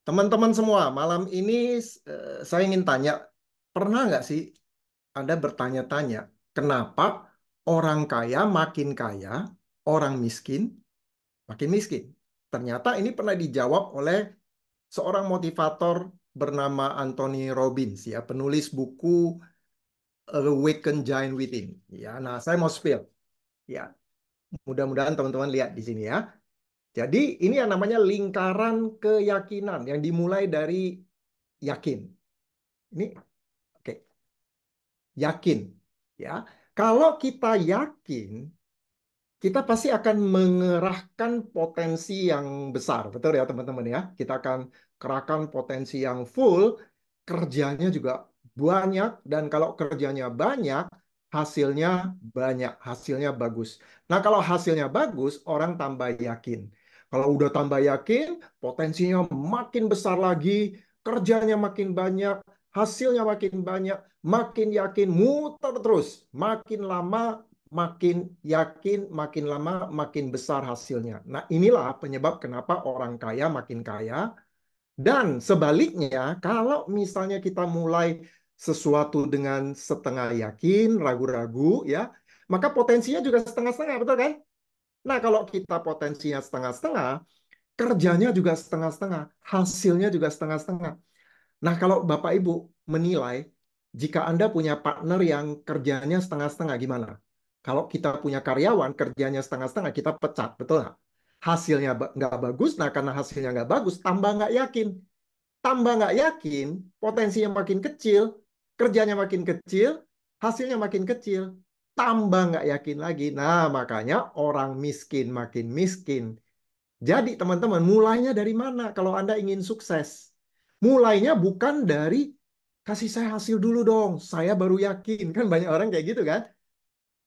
Teman-teman semua, malam ini saya ingin tanya, pernah nggak sih Anda bertanya-tanya, kenapa orang kaya, orang miskin makin miskin? Ternyata ini pernah dijawab oleh seorang motivator bernama Anthony Robbins, ya, penulis buku Awaken Giant Within. Ya, nah saya mau spill, ya, mudah-mudahan teman-teman lihat di sini ya. Jadi ini yang namanya lingkaran keyakinan yang dimulai dari yakin. Ini oke, yakin ya. Kalau kita yakin, kita pasti akan mengerahkan potensi yang besar, betul ya teman-teman ya. Kita akan kerahkan potensi yang full, kerjanya juga banyak, dan kalau kerjanya banyak, hasilnya banyak, hasilnya bagus. Nah, kalau hasilnya bagus, orang tambah yakin. Kalau udah tambah yakin, potensinya makin besar lagi, kerjanya makin banyak, hasilnya makin banyak, makin yakin, muter terus, makin lama makin yakin, makin lama makin besar hasilnya. Nah, inilah penyebab kenapa orang kaya makin kaya. Dan sebaliknya, kalau misalnya kita mulai sesuatu dengan setengah yakin, ragu-ragu, ya, maka potensinya juga setengah-setengah, betul kan? Nah, kalau kita potensinya setengah-setengah, kerjanya juga setengah-setengah, hasilnya juga setengah-setengah. Nah, kalau Bapak Ibu menilai, jika Anda punya partner yang kerjanya setengah-setengah, gimana? Kalau kita punya karyawan, kerjanya setengah-setengah, kita pecat, betul nggak? Hasilnya nggak bagus, nah karena hasilnya nggak bagus, tambah nggak yakin. Tambah nggak yakin, potensinya makin kecil, kerjanya makin kecil, hasilnya makin kecil. Tambah nggak yakin lagi. Nah, makanya orang miskin makin miskin. Jadi teman-teman, mulainya dari mana kalau Anda ingin sukses? Mulainya bukan dari kasih saya hasil dulu dong, saya baru yakin. Kan banyak orang kayak gitu kan?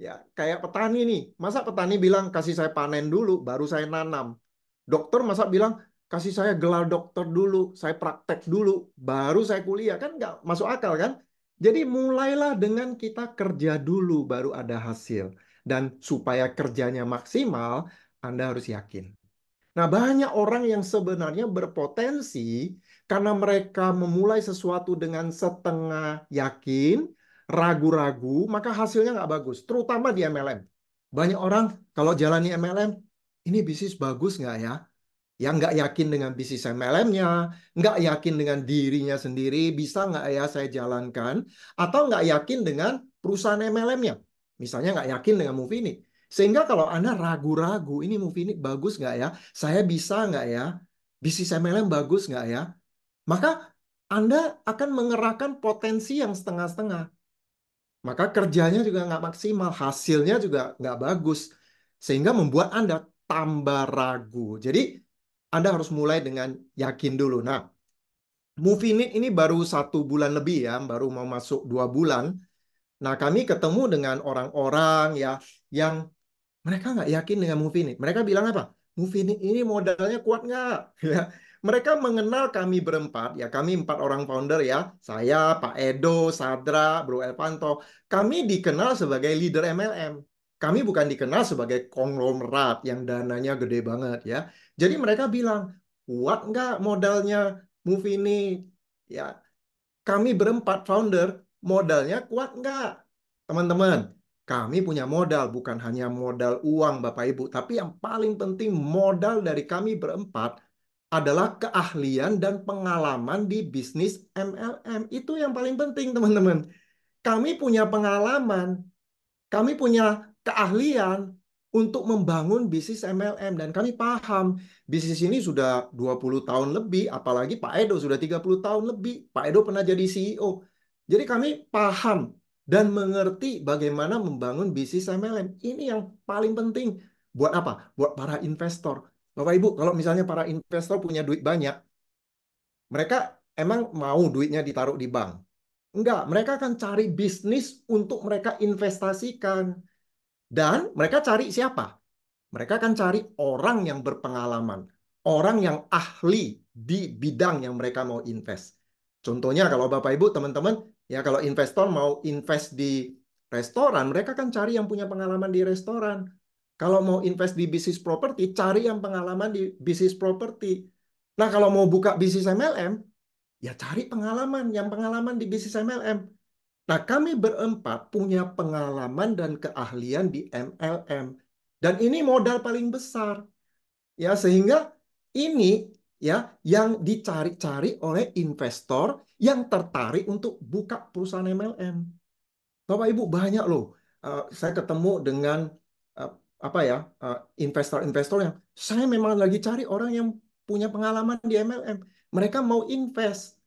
Ya, kayak petani nih. Masa petani bilang kasih saya panen dulu, baru saya nanam. Dokter masa bilang kasih saya gelar dokter dulu, saya praktek dulu, baru saya kuliah. Kan nggak masuk akal kan? Jadi mulailah dengan kita kerja dulu, baru ada hasil. Dan supaya kerjanya maksimal, Anda harus yakin. Nah, banyak orang yang sebenarnya berpotensi karena mereka memulai sesuatu dengan setengah yakin, ragu-ragu, maka hasilnya nggak bagus, terutama di MLM. Banyak orang kalau jalani MLM, ini bisnis bagus nggak ya? Yang nggak yakin dengan bisnis MLM-nya, nggak yakin dengan dirinya sendiri, bisa nggak ya saya jalankan, atau nggak yakin dengan perusahaan MLM-nya. Misalnya nggak yakin dengan Movini. Sehingga kalau Anda ragu-ragu, ini Movini bagus nggak ya? Saya bisa nggak ya? Bisnis MLM bagus nggak ya? Maka Anda akan mengerahkan potensi yang setengah-setengah. Maka kerjanya juga nggak maksimal, hasilnya juga nggak bagus. Sehingga membuat Anda tambah ragu. Jadi Anda harus mulai dengan yakin dulu. Nah, Movinit ini baru 1 bulan lebih ya, baru mau masuk 2 bulan. Nah, kami ketemu dengan orang-orang ya yang mereka nggak yakin dengan Movinit. Mereka bilang apa? Movinit ini modalnya kuat nggak? Ya, mereka mengenal kami berempat, ya kami 4 orang founder ya. Saya, Pak Edo, Sadra, Bro Elvanto. Kami dikenal sebagai leader MLM. Kami bukan dikenal sebagai konglomerat yang dananya gede banget ya. Jadi mereka bilang, kuat nggak modalnya Movinit? Ya, kami berempat founder, modalnya kuat nggak? Teman-teman, kami punya modal, bukan hanya modal uang Bapak Ibu, tapi yang paling penting modal dari kami berempat adalah keahlian dan pengalaman di bisnis MLM. Itu yang paling penting, teman-teman. Kami punya pengalaman, kami punya keahlian untuk membangun bisnis MLM dan kami paham bisnis ini sudah 20 tahun lebih, apalagi Pak Edo sudah 30 tahun lebih. Pak Edo pernah jadi CEO. Jadi kami paham dan mengerti bagaimana membangun bisnis MLM. Ini yang paling penting. Buat apa? Buat para investor. Bapak Ibu, kalau misalnya para investor punya duit banyak, mereka emang mau duitnya ditaruh di bank? Enggak, mereka akan cari bisnis untuk mereka investasikan. Dan mereka cari siapa? Mereka akan cari orang yang berpengalaman, orang yang ahli di bidang yang mereka mau invest. Contohnya kalau Bapak Ibu, teman-teman, ya kalau investor mau invest di restoran, mereka akan cari yang punya pengalaman di restoran. Kalau mau invest di bisnis properti, cari yang pengalaman di bisnis properti. Nah, kalau mau buka bisnis MLM, ya cari pengalaman, yang pengalaman di bisnis MLM. Nah, kami berempat punya pengalaman dan keahlian di MLM. Dan ini modal paling besar. Ya, sehingga ini ya yang dicari-cari oleh investor yang tertarik untuk buka perusahaan MLM. Bapak Ibu banyak loh. Saya ketemu dengan eh, apa ya investor-investor yang saya memang lagi cari orang yang punya pengalaman di MLM. Mereka mau invest.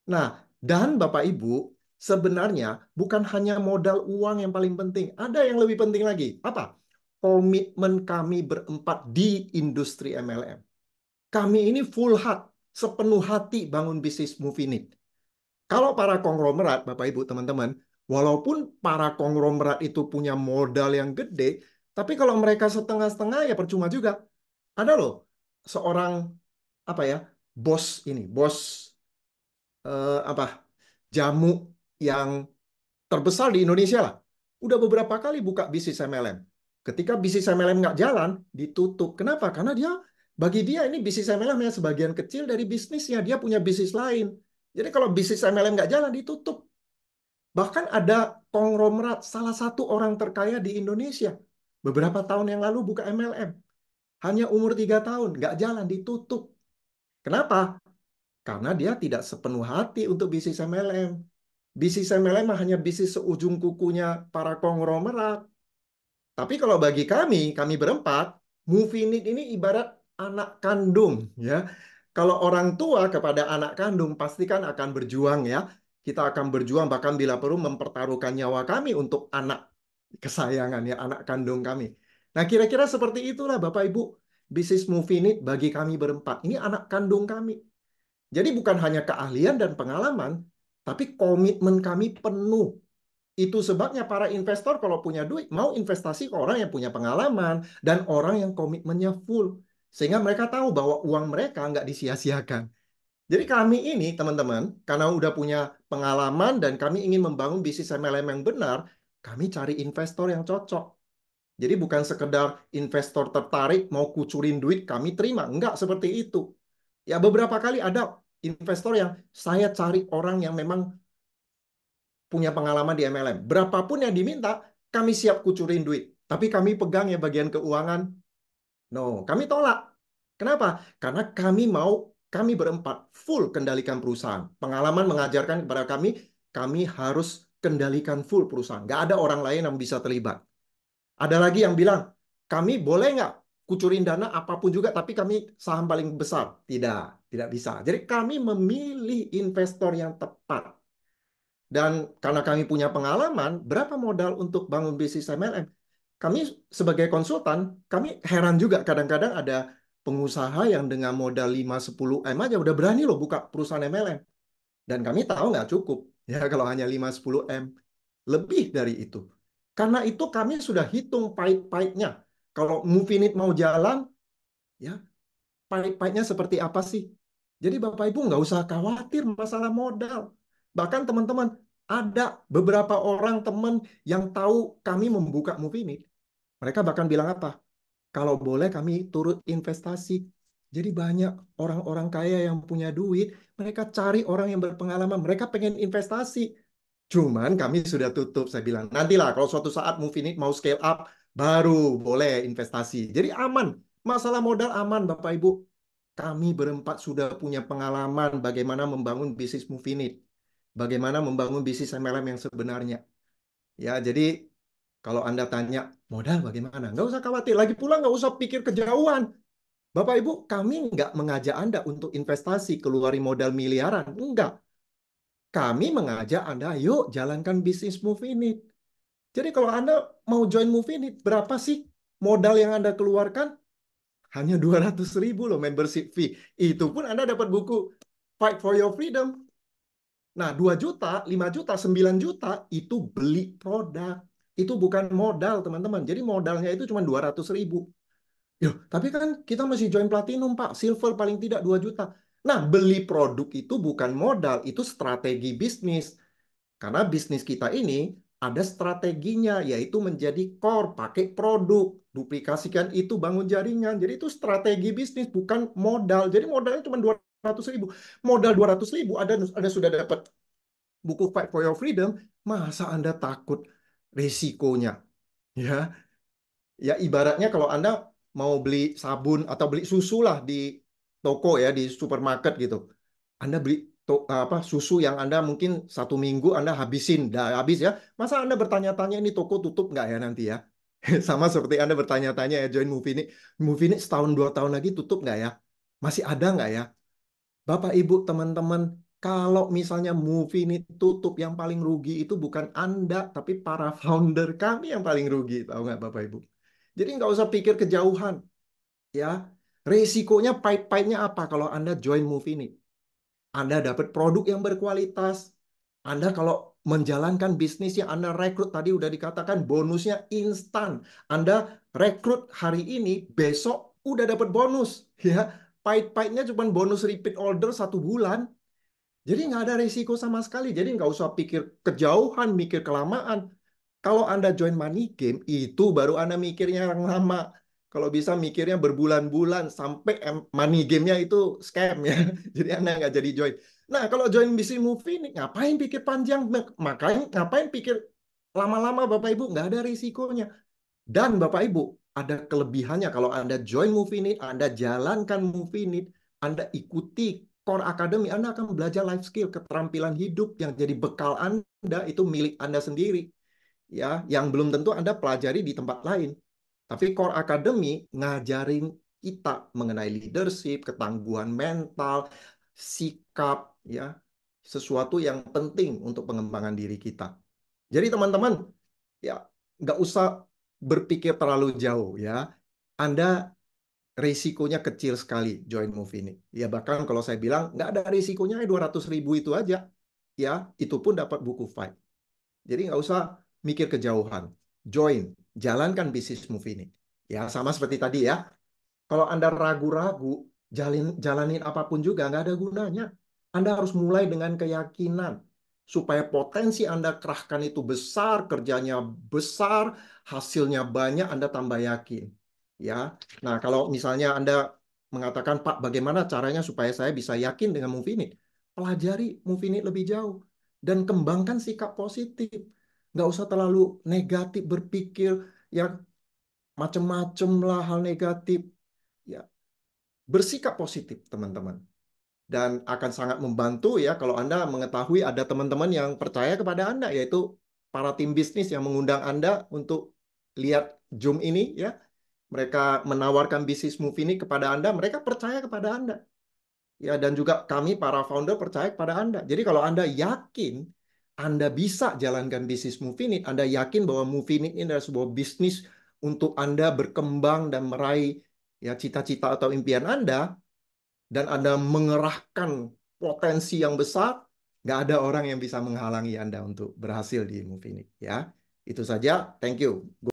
Nah, dan Bapak Ibu sebenarnya bukan hanya modal uang yang paling penting. Ada yang lebih penting lagi. Apa? Komitmen kami berempat di industri MLM. Kami ini full heart, sepenuh hati bangun bisnis Movinit. Kalau para konglomerat, Bapak Ibu teman-teman, walaupun para konglomerat itu punya modal yang gede, tapi kalau mereka setengah-setengah ya percuma juga. Ada loh seorang apa ya bos ini, bos apa jamu yang terbesar di Indonesia lah. Udah beberapa kali buka bisnis MLM. Ketika bisnis MLM nggak jalan, ditutup. Kenapa? Karena bagi dia ini bisnis MLM hanya sebagian kecil dari bisnisnya. Dia punya bisnis lain. Jadi kalau bisnis MLM nggak jalan, ditutup. Bahkan ada konglomerat salah satu orang terkaya di Indonesia. Beberapa tahun yang lalu buka MLM. Hanya umur 3 tahun, nggak jalan, ditutup. Kenapa? Karena dia tidak sepenuh hati untuk bisnis MLM. Bisnis MLM hanya bisnis seujung kukunya para konglomerat. Tapi kalau bagi kami berempat, Movinit ini ibarat anak kandung, ya. Kalau orang tua kepada anak kandung pasti kan akan berjuang, ya. Kita akan berjuang bahkan bila perlu mempertaruhkan nyawa kami untuk anak kesayangan, ya, anak kandung kami. Nah, kira-kira seperti itulah Bapak Ibu, bisnis Movinit bagi kami berempat. Ini anak kandung kami. Jadi bukan hanya keahlian dan pengalaman, tapi komitmen kami penuh. Itu sebabnya para investor kalau punya duit mau investasi ke orang yang punya pengalaman dan orang yang komitmennya full. Sehingga mereka tahu bahwa uang mereka nggak disia-siakan. Jadi kami ini teman-teman, karena udah punya pengalaman dan kami ingin membangun bisnis MLM yang benar, kami cari investor yang cocok. Jadi bukan sekedar investor tertarik mau kucurin duit kami terima. Enggak seperti itu. Ya beberapa kali ada investor yang saya cari orang yang memang punya pengalaman di MLM. Berapapun yang diminta, kami siap kucurin duit. Tapi kami pegang ya bagian keuangan. No, kami tolak. Kenapa? Karena kami berempat full kendalikan perusahaan. Pengalaman mengajarkan kepada kami harus kendalikan full perusahaan. Nggak ada orang lain yang bisa terlibat. Ada lagi yang bilang, kami boleh nggak kucurin dana apapun juga, tapi kami saham paling besar. Tidak, tidak bisa. Jadi kami memilih investor yang tepat. Dan karena kami punya pengalaman, berapa modal untuk bangun bisnis MLM? Kami sebagai konsultan, kami heran juga kadang-kadang ada pengusaha yang dengan modal 5-10 M aja udah berani loh buka perusahaan MLM. Dan kami tahu nggak cukup. Ya kalau hanya 5-10 M. Lebih dari itu. Karena itu kami sudah hitung pahit-pahitnya. Kalau Movinit mau jalan, ya pahit-pahitnya seperti apa sih? Jadi Bapak Ibu nggak usah khawatir masalah modal. Bahkan teman-teman, ada beberapa orang teman yang tahu kami membuka Movinit. Mereka bahkan bilang apa? Kalau boleh kami turut investasi. Jadi banyak orang-orang kaya yang punya duit, mereka cari orang yang berpengalaman, mereka pengen investasi. Cuman kami sudah tutup, saya bilang. Nantilah kalau suatu saat Movinit mau scale up, baru boleh investasi. Jadi aman. Masalah modal aman, Bapak Ibu. Kami berempat sudah punya pengalaman bagaimana membangun bisnis Movinit. Bagaimana membangun bisnis MLM yang sebenarnya. Ya, jadi kalau Anda tanya modal bagaimana, nggak usah khawatir. Lagi pula nggak usah pikir kejauhan. Bapak Ibu, kami nggak mengajak Anda untuk investasi keluari modal miliaran. Enggak. Kami mengajak Anda, yuk jalankan bisnis Movinit. Jadi kalau Anda mau join Movinit, berapa sih modal yang Anda keluarkan? Hanya 200.000 loh membership fee. Itu pun Anda dapat buku Fight for Your Freedom. Nah, 2 juta, 5 juta, 9 juta itu beli produk. Itu bukan modal, teman-teman. Jadi modalnya itu cuma 200.000. Yuh, tapi kan kita masih join platinum, Pak. Silver paling tidak 2 juta. Nah, beli produk itu bukan modal, itu strategi bisnis. Karena bisnis kita ini ada strateginya, yaitu menjadi core, pakai produk, duplikasikan itu, bangun jaringan. Jadi itu strategi bisnis, bukan modal. Jadi modalnya cuma 200.000. Modal 200.000, Anda sudah dapat buku Fight for Your Freedom, masa Anda takut risikonya? Ya, ya ibaratnya kalau Anda mau beli sabun atau beli susu lah di toko ya, di supermarket gitu. Anda beli apa susu yang Anda mungkin 1 minggu Anda habisin, dah habis ya. Masa Anda bertanya-tanya ini toko tutup nggak ya nanti ya? Sama seperti Anda bertanya-tanya ya join movie ini setahun 2 tahun lagi tutup nggak ya? Masih ada nggak ya? Bapak Ibu teman-teman, kalau misalnya movie ini tutup, yang paling rugi itu bukan Anda, tapi para founder kami yang paling rugi, tahu nggak Bapak Ibu? Jadi nggak usah pikir kejauhan, ya. Resikonya pahit-pahitnya apa kalau Anda join movie ini? Anda dapat produk yang berkualitas. Anda kalau menjalankan bisnis yang Anda rekrut tadi udah dikatakan bonusnya instan. Anda rekrut hari ini, besok udah dapat bonus. Ya, pahit-pahitnya cuma bonus repeat order 1 bulan. Jadi nggak ada resiko sama sekali. Jadi nggak usah pikir kejauhan, mikir kelamaan. Kalau Anda join money game, itu baru Anda mikirnya yang lama. Kalau bisa mikirnya berbulan-bulan sampai money game-nya itu scam ya. Jadi Anda nggak jadi join. Nah, kalau join bisnis movie ini, ngapain pikir panjang? Makanya ngapain pikir lama-lama Bapak Ibu? Nggak ada risikonya. Dan Bapak Ibu, ada kelebihannya kalau Anda join Movinit, Anda jalankan Movinit, Anda ikuti Core Academy, Anda akan belajar life skill, keterampilan hidup yang jadi bekal Anda, itu milik Anda sendiri. Ya, yang belum tentu Anda pelajari di tempat lain. Tapi Core Academy ngajarin kita mengenai leadership, ketangguhan mental, sikap, ya, sesuatu yang penting untuk pengembangan diri kita. Jadi teman-teman, ya nggak usah berpikir terlalu jauh ya. Anda risikonya kecil sekali join move ini. Ya bahkan kalau saya bilang nggak ada risikonya 200.000 itu aja. Ya itu pun dapat buku fight. Jadi nggak usah mikir kejauhan. Join, jalankan bisnis move ini. Ya sama seperti tadi ya. Kalau Anda ragu-ragu, jalanin apapun juga nggak ada gunanya. Anda harus mulai dengan keyakinan supaya potensi Anda kerahkan itu besar, kerjanya besar, hasilnya banyak, Anda tambah yakin. Ya. Nah, kalau misalnya Anda mengatakan, Pak, bagaimana caranya supaya saya bisa yakin dengan Movinit? Pelajari Movinit lebih jauh dan kembangkan sikap positif. Nggak usah terlalu negatif berpikir yang macem-macem lah hal negatif. Ya, bersikap positif, teman-teman. Dan akan sangat membantu ya kalau Anda mengetahui ada teman-teman yang percaya kepada Anda, yaitu para tim bisnis yang mengundang Anda untuk lihat Zoom ini ya. Mereka menawarkan bisnis move ini kepada Anda, mereka percaya kepada Anda. Ya, dan juga kami para founder percaya kepada Anda. Jadi kalau Anda yakin Anda bisa jalankan bisnis Movinit, Anda yakin bahwa Movinit ini adalah sebuah bisnis untuk Anda berkembang dan meraih ya cita-cita atau impian Anda, dan Anda mengerahkan potensi yang besar, nggak ada orang yang bisa menghalangi Anda untuk berhasil di Movinit. Ya, itu saja. Thank you.